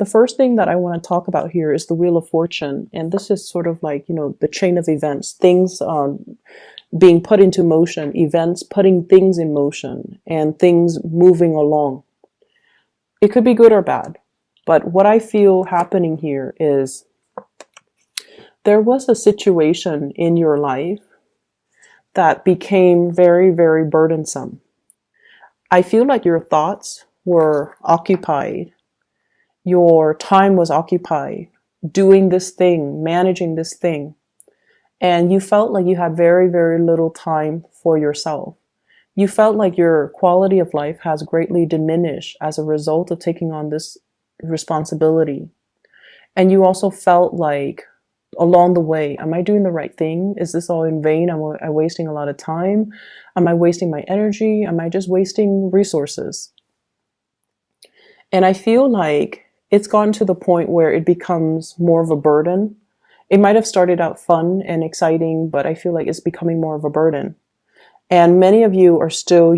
The first thing that I want to talk about here is the Wheel of Fortune. And this is sort of like, the chain of events, things being put into motion, events putting things in motion, and things moving along. It could be good or bad. But what I feel happening here is there was a situation in your life that became very, very burdensome. I feel like your thoughts were occupied. Your time was occupied doing this thing, managing this thing. And you felt like you had very, very little time for yourself. You felt like your quality of life has greatly diminished as a result of taking on this responsibility. And you also felt like along the way, am I doing the right thing? Is this all in vain? Am I wasting a lot of time? Am I wasting my energy? Am I just wasting resources? And I feel like it's gotten to the point where it becomes more of a burden. It might have started out fun and exciting, but I feel like it's becoming more of a burden. And many of you are still,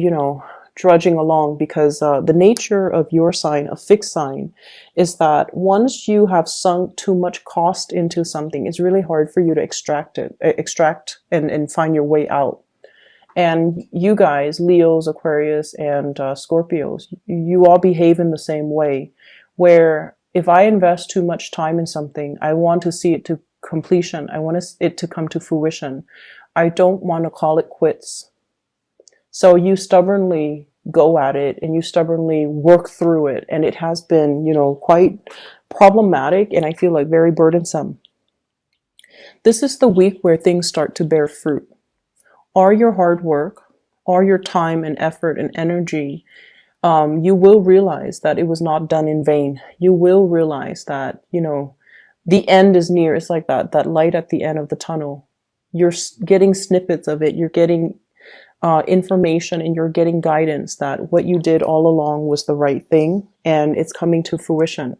drudging along because the nature of your sign, a fixed sign, is that once you have sunk too much cost into something, it's really hard for you to extract and find your way out. And you guys, Leos, Aquarius, and Scorpios, you all behave in the same way, where if I invest too much time in something, I want to see it to completion. I want it to come to fruition. I don't want to call it quits. So you stubbornly go at it and you stubbornly work through it. And it has been, quite problematic and I feel like very burdensome. This is the week where things start to bear fruit. All your hard work, all your time and effort and energy, you will realize that it was not done in vain. You will realize that, the end is near. It's like that light at the end of the tunnel. You're getting snippets of it. You're getting information and you're getting guidance that what you did all along was the right thing and it's coming to fruition.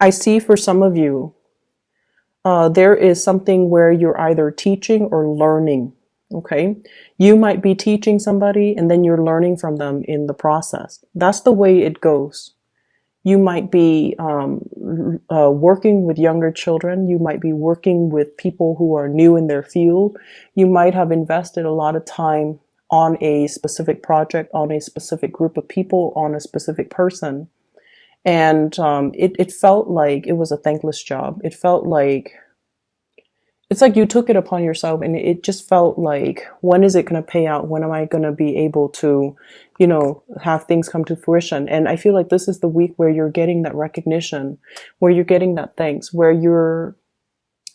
I see for some of you, there is something where you're either teaching or learning. Okay. You might be teaching somebody and then you're learning from them in the process. That's the way it goes. You might be working with younger children. You might be working with people who are new in their field. You might have invested a lot of time on a specific project, on a specific group of people, on a specific person. And it felt like it was a thankless job. It felt like it's like you took it upon yourself and it just felt like, when is it going to pay out? When am I going to be able to, have things come to fruition? And I feel like this is the week where you're getting that recognition, where you're getting that thanks, where you're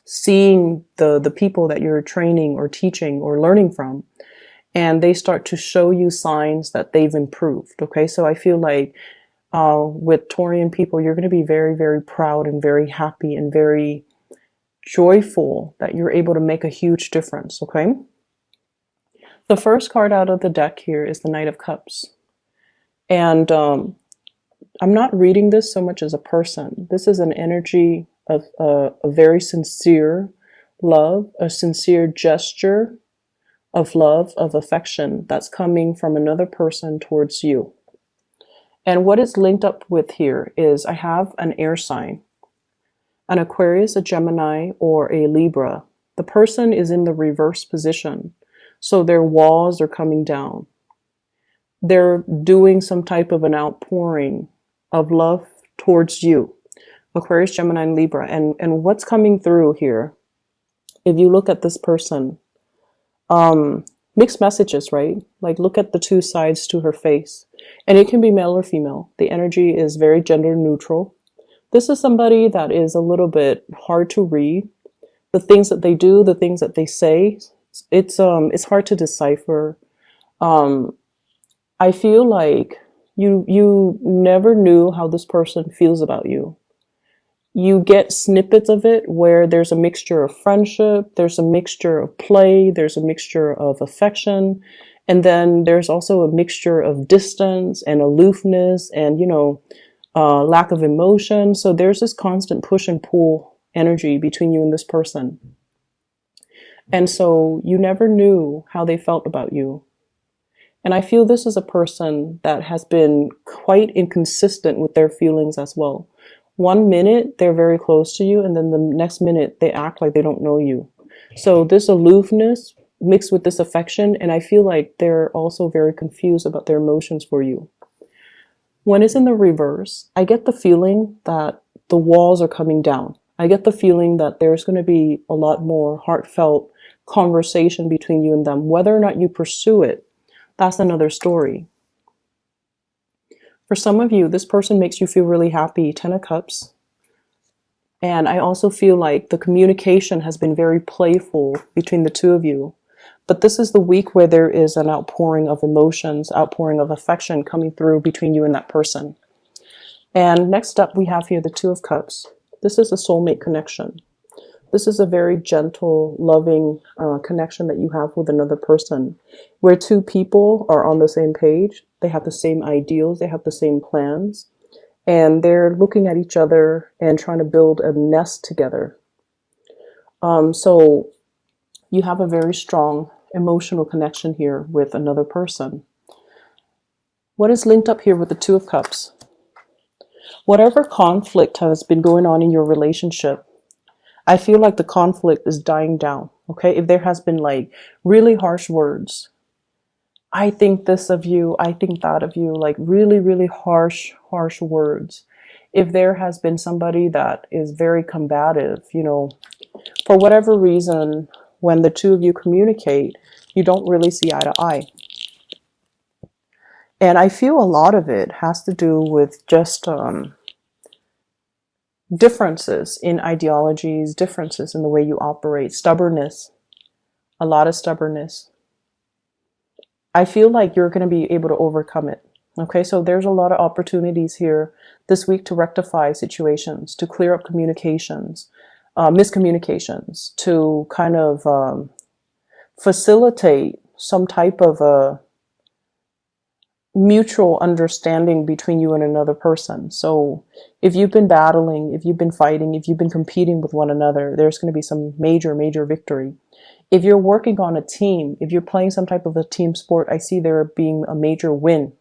seeing the people that you're training or teaching or learning from, and they start to show you signs that they've improved. Okay. So I feel like with Taurian people, you're going to be very, very proud and very happy and very joyful that you're able to make a huge difference. Okay. The first card out of the deck here is the Knight of Cups. And I'm not reading this so much as a person. This is an energy of a very sincere love, a sincere gesture of love, of affection that's coming from another person towards you. And what it's linked up with here is I have an air sign, an Aquarius, a Gemini, or a Libra. The person is in the reverse position. So their walls are coming down. They're doing some type of an outpouring of love towards you. Aquarius, Gemini, and Libra. And what's coming through here, if you look at this person, mixed messages, right? Like look at the two sides to her face. And it can be male or female. The energy is very gender neutral. This is somebody that is a little bit hard to read. The things that they do, the things that they say, it's hard to decipher. I feel like you never knew how this person feels about you. You get snippets of it where there's a mixture of friendship, there's a mixture of play, there's a mixture of affection, and then there's also a mixture of distance and aloofness and, lack of emotion. So there's this constant push and pull energy between you and this person. And so you never knew how they felt about you. And I feel this is a person that has been quite inconsistent with their feelings as well. One minute they're very close to you, and then the next minute they act like they don't know you. So this aloofness mixed with this affection, and I feel like they're also very confused about their emotions for you. When it's in the reverse, I get the feeling that the walls are coming down. I get the feeling that there's going to be a lot more heartfelt conversation between you and them. Whether or not you pursue it, that's another story. For some of you, this person makes you feel really happy, 10 of Cups. And I also feel like the communication has been very playful between the two of you. But this is the week where there is an outpouring of emotions, outpouring of affection coming through between you and that person. And next up, we have here the Two of Cups. This is a soulmate connection. This is a very gentle, loving connection that you have with another person, where two people are on the same page. They have the same ideals. They have the same plans. And they're looking at each other and trying to build a nest together. So you have a very strong emotional connection here with another person. What is linked up here with the Two of Cups? Whatever conflict has been going on in your relationship, I feel like the conflict is dying down. Okay, if there has been like really harsh words, I think this of you, I think that of you, like really, really harsh words. If there has been somebody that is very combative, for whatever reason, when the two of you communicate, you don't really see eye to eye. And I feel a lot of it has to do with just differences in ideologies, differences in the way you operate, stubbornness, a lot of stubbornness. I feel like you're going to be able to overcome it. Okay, so there's a lot of opportunities here this week to rectify situations, to clear up communications, miscommunications, to kind of facilitate some type of a mutual understanding between you and another person. So if you've been battling, if you've been fighting, if you've been competing with one another, there's going to be some major victory. If you're working on a team, if you're playing some type of a team sport, I see there being a major win.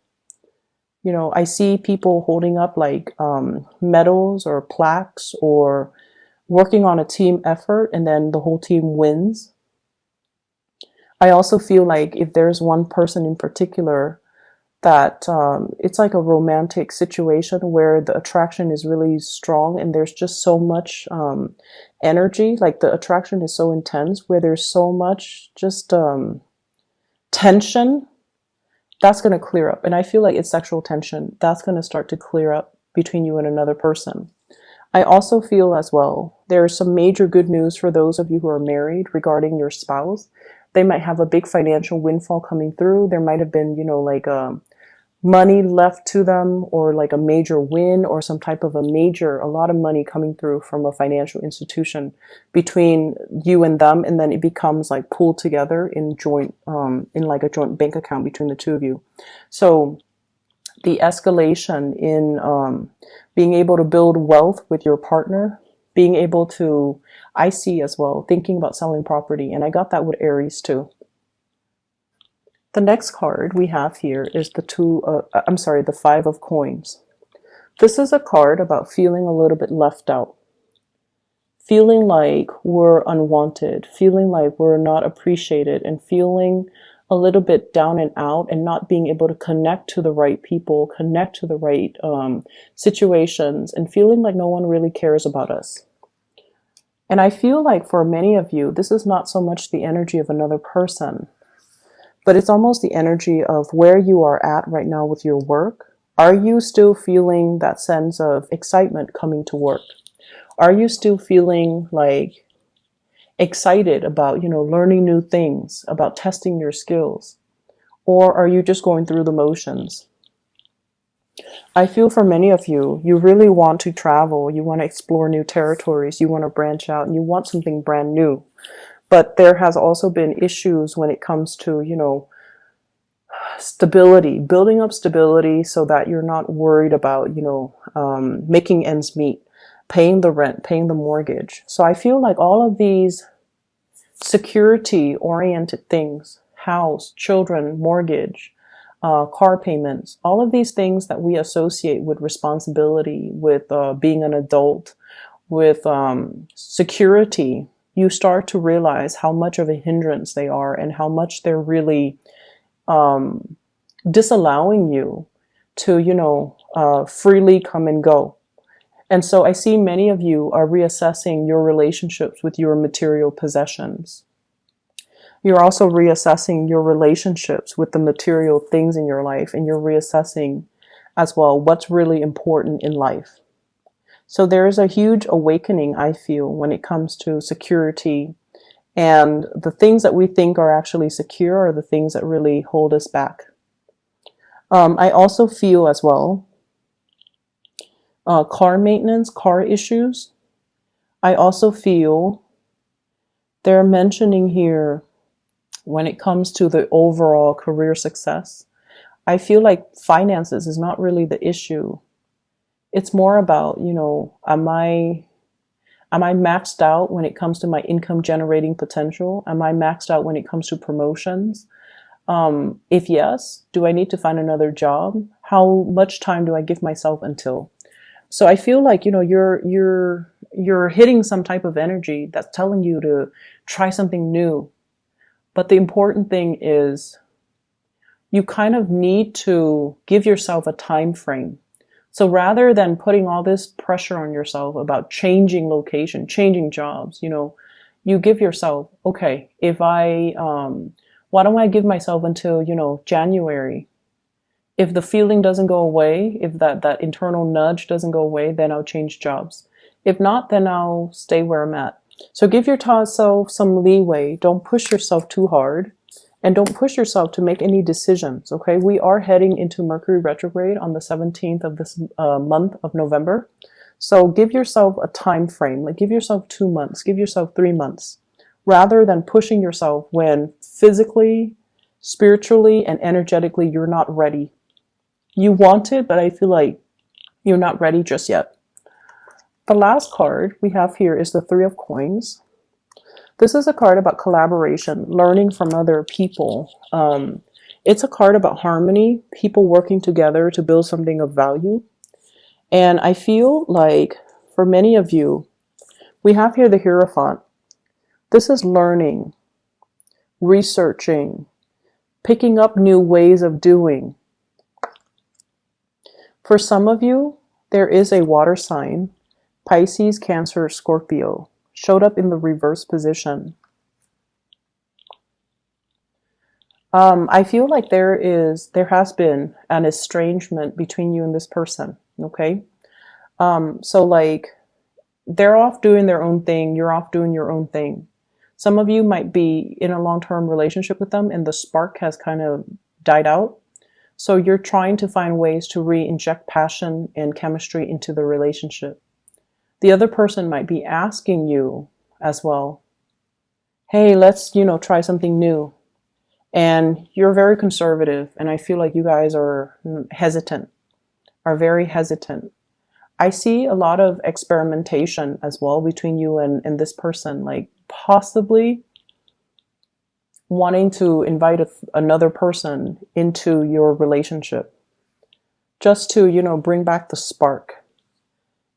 I see people holding up like medals or plaques or working on a team effort, and then the whole team wins. I also feel like if there's one person in particular that it's like a romantic situation where the attraction is really strong and there's just so much energy, like the attraction is so intense where there's so much just tension, that's going to clear up. And I feel like it's sexual tension that's going to start to clear up between you and another person. I also feel as well there's some major good news for those of you who are married regarding your spouse. They might have a big financial windfall coming through. There might have been, like money left to them, or like a major win, or some type of a lot of money coming through from a financial institution between you and them, and then it becomes like pooled together in like a joint bank account between the two of you. So the escalation in being able to build wealth with your partner, being able to, I see as well, thinking about selling property, and I got that with Aries too. The next card we have here is the Five of Coins. This is a card about feeling a little bit left out, feeling like we're unwanted, feeling like we're not appreciated, and feeling a little bit down and out, and not being able to connect to the right people, connect to the right situations, and feeling like no one really cares about us. And I feel like for many of you, this is not so much the energy of another person, but it's almost the energy of where you are at right now with your work. Are you still feeling that sense of excitement coming to work? Are you still feeling like excited about, learning new things, about testing your skills? Or are you just going through the motions? I feel for many of you, you really want to travel, you want to explore new territories, you want to branch out, and you want something brand new. But there has also been issues when it comes to, stability, building up stability so that you're not worried about, making ends meet, paying the rent, paying the mortgage. So I feel like all of these security-oriented things, house, children, mortgage, car payments, all of these things that we associate with responsibility, with being an adult, with security, you start to realize how much of a hindrance they are and how much they're really disallowing you to, freely come and go. And so I see many of you are reassessing your relationships with your material possessions. You're also reassessing your relationships with the material things in your life, and you're reassessing as well what's really important in life. So there is a huge awakening, I feel, when it comes to security, and the things that we think are actually secure are the things that really hold us back. I also feel as well car maintenance, car issues. I also feel they're mentioning here when it comes to the overall career success. I feel like finances is not really the issue. It's more about, am I maxed out when it comes to my income generating potential? Am I maxed out when it comes to promotions? If yes, do I need to find another job? How much time do I give myself until? So I feel like, you're hitting some type of energy that's telling you to try something new. But the important thing is you kind of need to give yourself a time frame. So rather than putting all this pressure on yourself about changing location, changing jobs, you give yourself, okay, why don't I give myself until, January? If the feeling doesn't go away, if that internal nudge doesn't go away, then I'll change jobs. If not, then I'll stay where I'm at. So give yourself some leeway. Don't push yourself too hard, and don't push yourself to make any decisions, okay? We are heading into Mercury retrograde on the 17th of this month of November. So give yourself a time frame, like give yourself 2 months, give yourself 3 months, rather than pushing yourself when physically, spiritually, and energetically you're not ready. You want it, but I feel like you're not ready just yet. The last card we have here is the Three of Coins. This is a card about collaboration, learning from other people. It's a card about harmony, people working together to build something of value. And I feel like for many of you, we have here the Hierophant. This is learning, researching, picking up new ways of doing. For some of you, there is a water sign, Pisces, Cancer, Scorpio, showed up in the reverse position. I feel like there has been an estrangement between you and this person, okay? So like they're off doing their own thing, you're off doing your own thing. Some of you might be in a long-term relationship with them and the spark has kind of died out. So you're trying to find ways to re-inject passion and chemistry into the relationship. The other person might be asking you as well, hey, let's, try something new. And you're very conservative, and I feel like you guys are very hesitant. I see a lot of experimentation as well between you and this person, like possibly wanting to invite another person into your relationship just to, bring back the spark.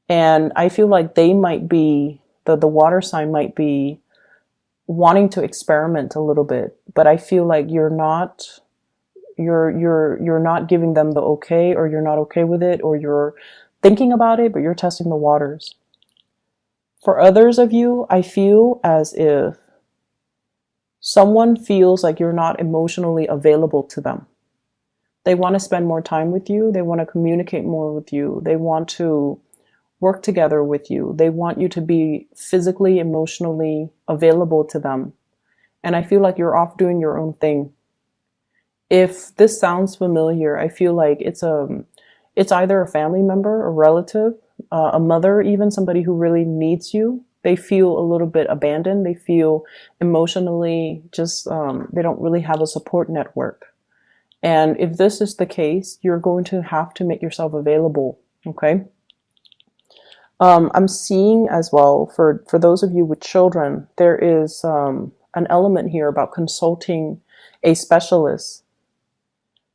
And I feel like they might be, the water sign might be wanting to experiment a little bit, but I feel like you're not giving them the okay, or you're not okay with it, or you're thinking about it, but you're testing the waters. For others of you, I feel as if someone feels like you're not emotionally available to them. They want to spend more time with you. They want to communicate more with you. They want to work together with you. They want you to be physically, emotionally available to them. And I feel like you're off doing your own thing. If this sounds familiar, I feel like it's either a family member, a relative, a mother, even somebody who really needs you. They feel a little bit abandoned. They feel emotionally just, they don't really have a support network. And if this is the case, you're going to have to make yourself available, okay? I'm seeing as well, for those of you with children, there is an element here about consulting a specialist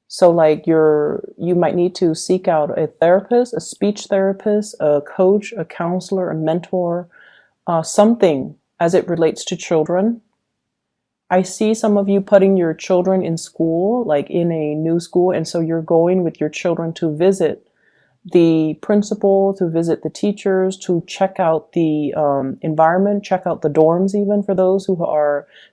So like you might need to seek out a therapist, a speech therapist, a coach, a counselor, a mentor, something as it relates to children. I see some of you putting your children in school, like in a new school, and so you're going with your children to visit the principal, to visit the teachers, to check out the environment, check out the dorms, even for those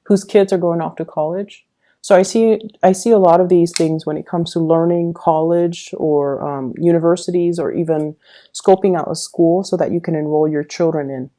whose kids are going off to college. So I see a lot of these things when it comes to learning, college, or universities, or even scoping out a school so that you can enroll your children in.